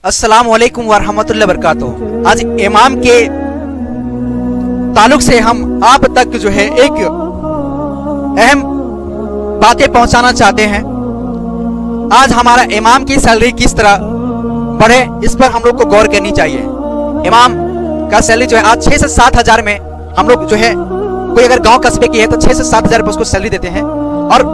अस्सलाम वालेकुम वरहमतुल्लाहि वबरकातुहू। आज इमाम के ताल्लुक से हम आप तक जो है एक अहम बातें पहुंचाना चाहते हैं। आज हमारा इमाम की सैलरी किस तरह बढ़े, इस पर हम लोग को गौर करनी चाहिए। इमाम का सैलरी जो है आज 6 से 7 हजार में हम लोग जो है, कोई अगर गांव कस्बे की है तो 6 से 7 हजार उसको सैलरी देते हैं, और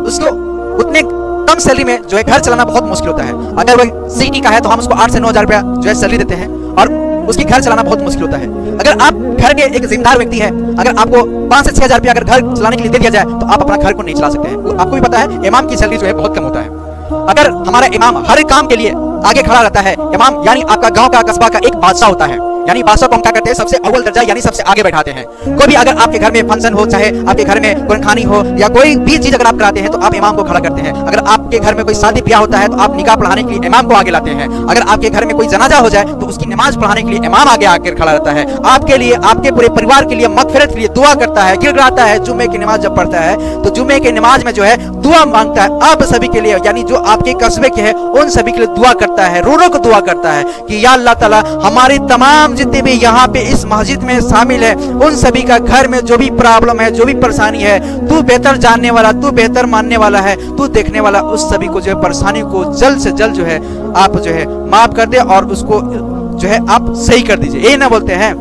उसको उतने कम सैलरी में जो है घर चलाना बहुत मुश्किल होता है। अगर वह सिटी का है तो हम उसको 8 से 9 हजार रुपया जो है सैलरी देते हैं, और उसकी घर चलाना बहुत मुश्किल होता है। अगर आप घर के एक जिम्मेदार व्यक्ति है, अगर आपको 5 से 6 हजार रुपया अगर घर चलाने के लिए दे दिया जाए तो आप अपना घर को नहीं चला सकते हैं। आपको भी पता है इमाम की सैलरी जो है बहुत कम होता है। अगर हमारा इमाम हर काम के लिए आगे खड़ा रहता है, इमाम यानी आपका गांव का कस्बा का एक बादशाह होता है, यानी बादशाह को हम क्या करते हैं, सबसे अव्वल दर्जा यानी सबसे आगे बैठाते हैं। कोई भी अगर आपके घर में फंक्शन हो, चाहे आपके घर में कुरखानी हो या कोई भी चीज अगर आप कराते हैं तो आप इमाम को खड़ा करते हैं। अगर आपके घर में कोई शादी ब्याह होता है तो आप निकाह पढ़ाने के लिए इमाम को आगे लाते हैं। अगर आपके घर में कोई जनाजा हो जाए तो उसकी नमाज पढ़ाने के लिए इमाम आगे आकर खड़ा रहता है। आपके लिए, आपके पूरे परिवार के लिए मगफिरत के लिए दुआ करता है, गिड़गिड़ाता है। जुम्मे की नमाज जब पढ़ता है तो जुम्मे की नमाज में जो है दुआ मांगता है आप सभी के लिए, यानी जो आपके कस्बे के हैं उन सभी के लिए दुआ करता है, रो रो को दुआ करता है कि या अल्लाह ताला हमारी तमाम जितने भी यहाँ इस मस्जिद में शामिल है उन सभी का घर में जो भी प्रॉब्लम है, जो भी परेशानी है, तू बेहतर जानने वाला, तू बेहतर मानने वाला है, तू देखने वाला, उस सभी को जो है परेशानी को जल्द से जल्द जो है आप जो है माफ कर दे और उसको जो है आप सही कर दीजिए। ये ना बोलते हैं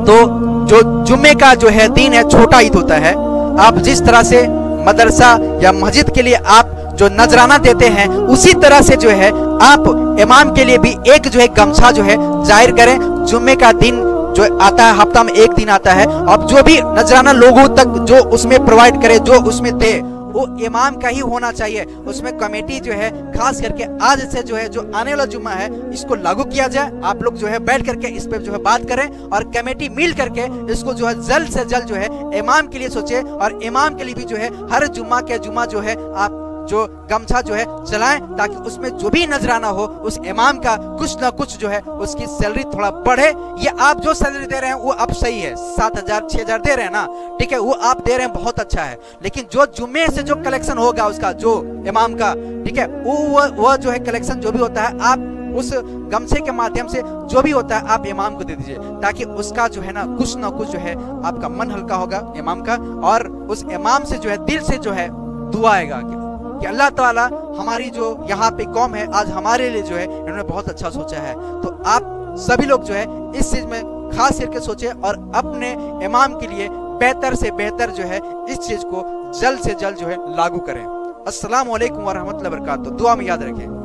तो जो जुम्मे का जो है दिन है छोटा ईद होता है। आप जिस तरह से मदरसा या मस्जिद के लिए आप जो नजराना देते हैं उसी तरह से जो है आप इमाम के लिए भी एक जो है गमछा जो है जाहिर करें। जुम्मे का दिन जो आता है, हफ्ता में एक दिन आता है, अब जो भी नजराना लोगों तक जो उसमें प्रोवाइड करे, जो उसमें दे, वो इमाम का ही होना चाहिए। उसमें कमेटी जो है खास करके आज से जो है जो आने वाला जुम्मा है इसको लागू किया जाए। आप लोग जो है बैठ करके इस पे जो है बात करें और कमेटी मिल करके इसको जो है जल्द से जल्द जो है इमाम के लिए सोचे, और इमाम के लिए भी जो है हर जुम्मा के जुम्मा जो है आप जो गमछा जो है चलाएं, ताकि उसमें जो भी नजराना हो उस इमाम का कुछ ना कुछ जो है उसकी सैलरी थोड़ा बढ़े। ये आप जो सैलरी दे रहे हैं वो अब सही है, 7 हजार 6 हजार दे रहे हैं ना, ठीक है, वो आप दे रहे हैं बहुत अच्छा है। लेकिन जो जुम्मे से जो कलेक्शन होगा उसका, जो इमाम का, ठीक है, वो जो है कलेक्शन जो भी होता है आप उस गमछे के माध्यम से जो भी होता है आप इमाम को दे दीजिए, ताकि उसका जो है ना कुछ जो है आपका मन हल्का होगा इमाम का, और उस इमाम से जो है दिल से जो है दुआ आएगा कि अल्लाह ताला हमारी जो यहाँ पे कौम है आज हमारे लिए जो है इन्होंने बहुत अच्छा सोचा है। तो आप सभी लोग जो है इस चीज में खास करके सोचे और अपने इमाम के लिए बेहतर से बेहतर जो है इस चीज को जल्द से जल्द जो है लागू करें। अस्सलाम वालेकुम वरहमतुल्लाहि वबरकातुहू। दुआ में याद रखें।